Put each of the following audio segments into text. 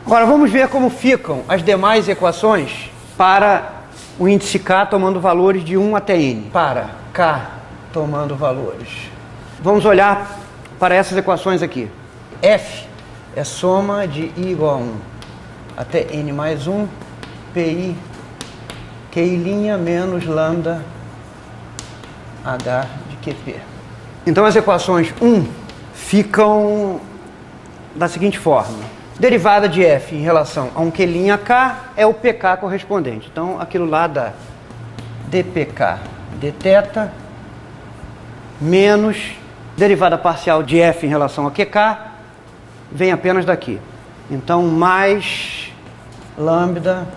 Agora vamos ver como ficam as demais equações para o índice k tomando valores de 1 até n. Para k tomando valores. Vamos olhar para essas equações aqui. F é soma de i igual a 1 até n mais 1, pi, QI' menos lambda h de QP. Então as equações 1 ficam da seguinte forma. Derivada de f em relação a um Q'k é o pk correspondente. Então, aquilo lá dá dpk dθ menos derivada parcial de f em relação a qk vem apenas daqui. Então, mais lambda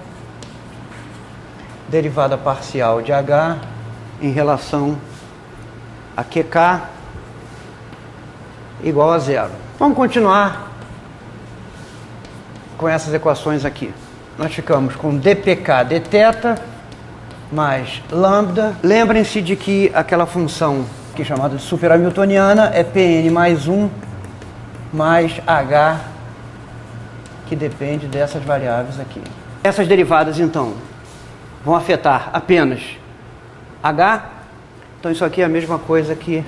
derivada parcial de h em relação a qk igual a zero. Vamos continuar com essas equações aqui. Nós ficamos com dpk dθ mais lambda. Lembrem-se de que aquela função que é chamada de superhamiltoniana é Pn mais 1 mais h, que depende dessas variáveis aqui. Essas derivadas, então, vão afetar apenas h. Então isso aqui é a mesma coisa que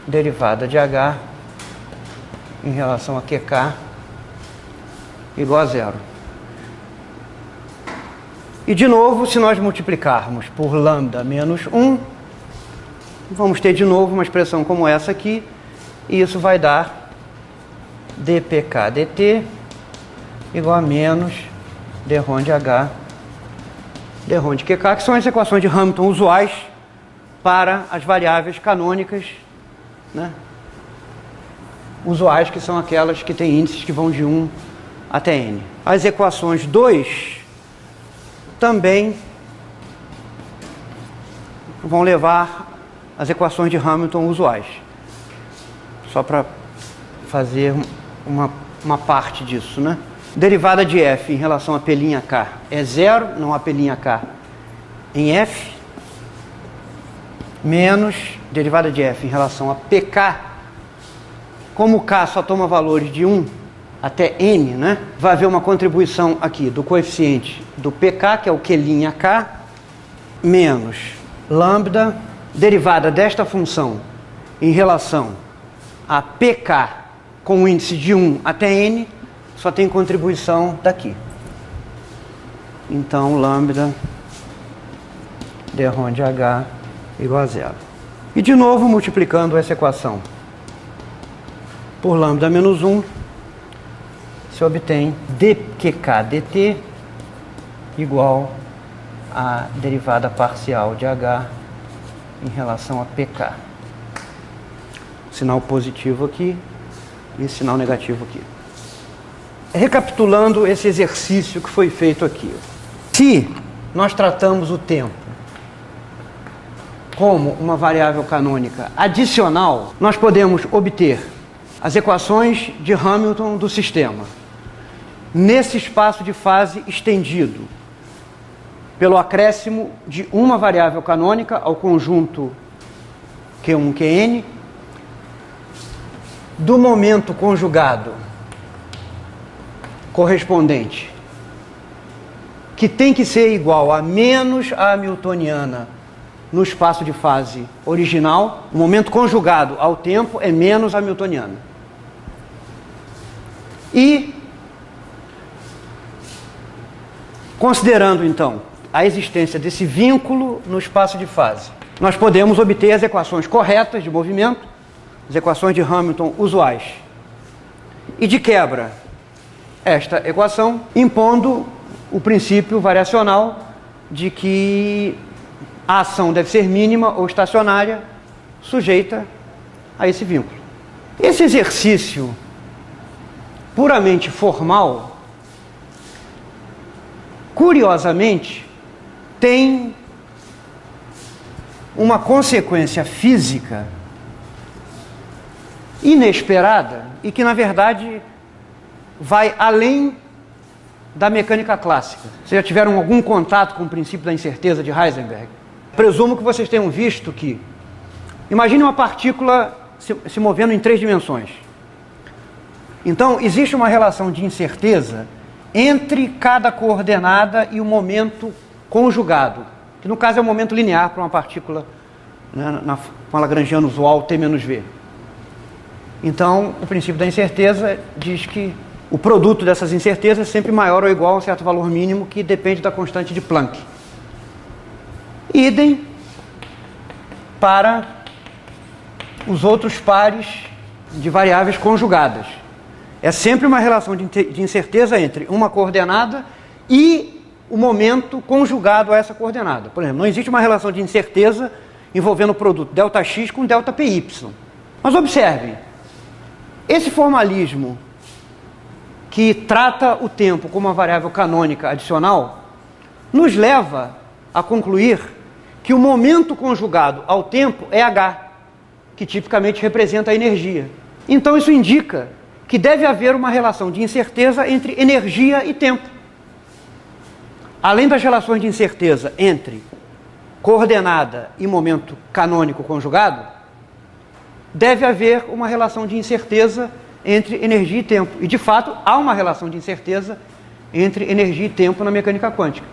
derivada de h em relação a qk igual a zero. E de novo, se nós multiplicarmos por lambda menos 1, vamos ter de novo uma expressão como essa aqui, e isso vai dar dpk dt igual a menos d-rho de h d-rho de qk, que são as equações de Hamilton usuais para as variáveis canônicas, né? Usuais, que são aquelas que têm índices que vão de 1 até n. As equações 2 também vão levar as equações de Hamilton usuais. Só para fazer uma parte disso, né? Derivada de f em relação a P'k é zero, não há P'k em f, menos derivada de f em relação a pk, como k só toma valores de 1 até n, né? Vai haver uma contribuição aqui do coeficiente do pk, que é o Q'k, menos lambda, derivada desta função em relação a pk com o índice de 1 até n, só tem contribuição daqui. Então, lambda d-rho de h igual a zero. E de novo, multiplicando essa equação por lambda menos 1, se obtém dqk dt igual a derivada parcial de h em relação a pk. Sinal positivo aqui e sinal negativo aqui. Recapitulando esse exercício que foi feito aqui. Se nós tratamos o tempo como uma variável canônica adicional, nós podemos obter as equações de Hamilton do sistema nesse espaço de fase estendido pelo acréscimo de uma variável canônica ao conjunto Q1, Qn, do momento conjugado correspondente, que tem que ser igual a menos a hamiltoniana no espaço de fase original. O momento conjugado ao tempo é menos a hamiltoniana. E, considerando então a existência desse vínculo no espaço de fase, nós podemos obter as equações corretas de movimento, as equações de Hamilton usuais. E de quebra, esta equação impondo o princípio variacional de que a ação deve ser mínima ou estacionária, sujeita a esse vínculo. Esse exercício puramente formal, curiosamente, tem uma consequência física inesperada e que, na verdade, vai além da mecânica clássica. Vocês já tiveram algum contato com o princípio da incerteza de Heisenberg? Presumo que vocês tenham visto que, imagine uma partícula se movendo em 3 dimensões. Então, existe uma relação de incerteza entre cada coordenada e o momento conjugado, que no caso é o momento linear para uma partícula, né, com a lagrangiana usual T menos V. Então, o princípio da incerteza diz que o produto dessas incertezas é sempre maior ou igual a um certo valor mínimo que depende da constante de Planck. Idem para os outros pares de variáveis conjugadas. É sempre uma relação de incerteza entre uma coordenada e o momento conjugado a essa coordenada. Por exemplo, não existe uma relação de incerteza envolvendo o produto ΔX com ΔPY. Mas observem, esse formalismo que trata o tempo como uma variável canônica adicional nos leva a concluir que o momento conjugado ao tempo é H, que tipicamente representa a energia. Então isso indica que deve haver uma relação de incerteza entre energia e tempo. Além das relações de incerteza entre coordenada e momento canônico conjugado, deve haver uma relação de incerteza entre energia e tempo. E, de fato, há uma relação de incerteza entre energia e tempo na mecânica quântica.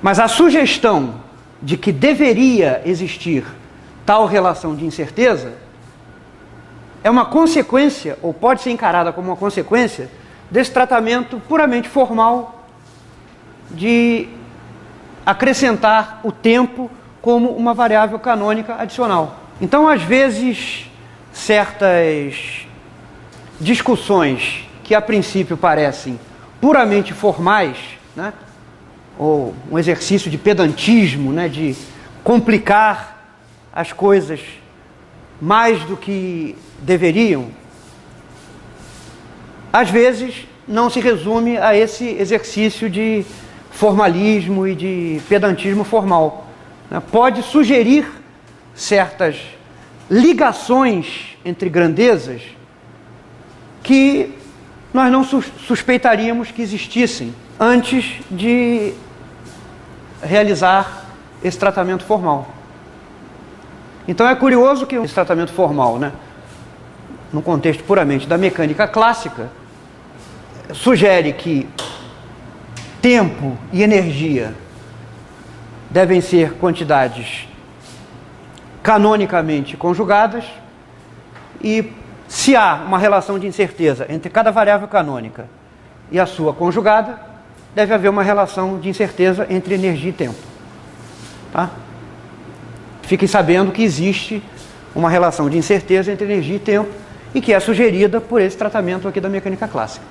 Mas a sugestão de que deveria existir tal relação de incerteza é uma consequência, ou pode ser encarada como uma consequência, desse tratamento puramente formal de acrescentar o tempo como uma variável canônica adicional. Então, às vezes, certas discussões que a princípio parecem puramente formais, né, ou um exercício de pedantismo, né, de complicar as coisas mais do que deveriam, às vezes não se resume a esse exercício de formalismo e de pedantismo formal. Pode sugerir certas ligações entre grandezas que nós não suspeitaríamos que existissem antes de realizar esse tratamento formal. Então é curioso que esse tratamento formal, né, no contexto puramente da mecânica clássica, sugere que tempo e energia devem ser quantidades canonicamente conjugadas, e se há uma relação de incerteza entre cada variável canônica e a sua conjugada, deve haver uma relação de incerteza entre energia e tempo. Tá? Fiquem sabendo que existe uma relação de incerteza entre energia e tempo e que é sugerida por esse tratamento aqui da mecânica clássica.